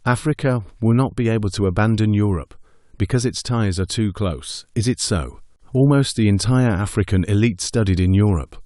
Africa will not be able to abandon Europe because its ties are too close. Is it so? Almost the entire African elite studied in Europe.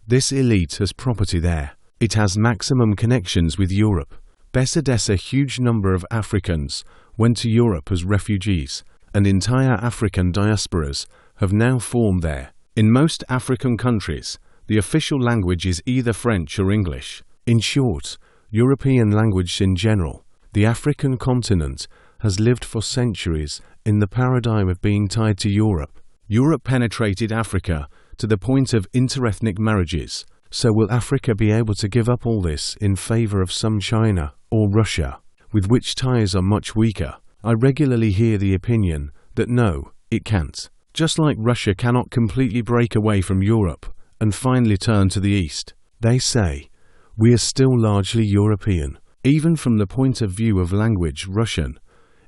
This elite has property there. It has maximum connections with Europe. Besides, a huge number of Africans went to Europe as refugees, and entire African diasporas have now formed there. In most African countries, the official language is either French or English. In short, European language in general. The African continent has lived for centuries in the paradigm of being tied to Europe. Europe penetrated Africa to the point of interethnic marriages. So will Africa be able to give up all this in favor of some China or Russia, with which ties are much weaker? I regularly hear the opinion that no, it can't. Just like Russia cannot completely break away from Europe and finally turn to the east. They say, we are still largely European. Even from the point of view of language, Russian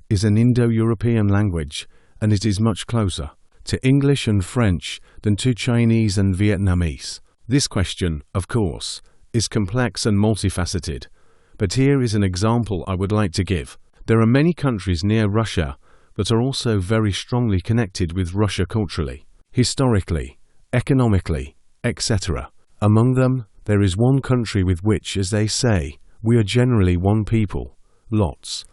is an Indo-European language, and it is much closer to English and French than to Chinese and Vietnamese. This question, of course, is complex and multifaceted, but here is an example I would like to give. There are many countries near Russia that are also very strongly connected with Russia culturally, historically, economically, etc. Among them, there is one country with which, as they say, we are generally one people, lots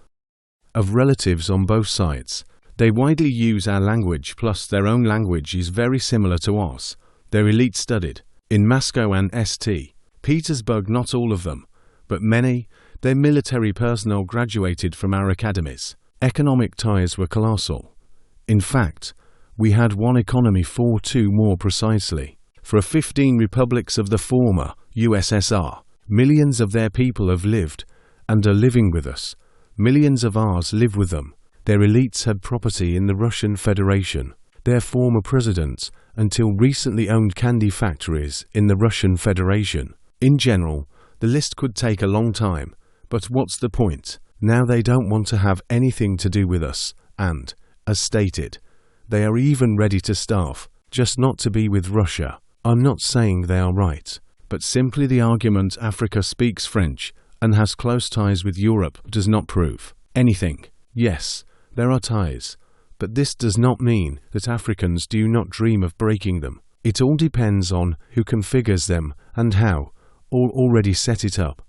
of relatives on both sides. They widely use our language, plus their own language is very similar to ours. Their elite studied in Moscow and St. Petersburg, not all of them, but many. Their military personnel graduated from our academies. Economic ties were colossal. In fact, we had one economy for two more precisely. For 15 republics of the former USSR, millions of their people have lived and are living with us. Millions of ours live with them. Their elites had property in the Russian Federation. Their former presidents, until recently, owned candy factories in the Russian Federation. In general, the list could take a long time, but what's the point? Now they don't want to have anything to do with us, and, as stated, they are even ready to starve, just not to be with Russia. I'm not saying they are right, but simply the argument Africa speaks French and has close ties with Europe does not prove anything. Yes, there are ties, but this does not mean that Africans do not dream of breaking them. It all depends on who configures them and how, or already set it up.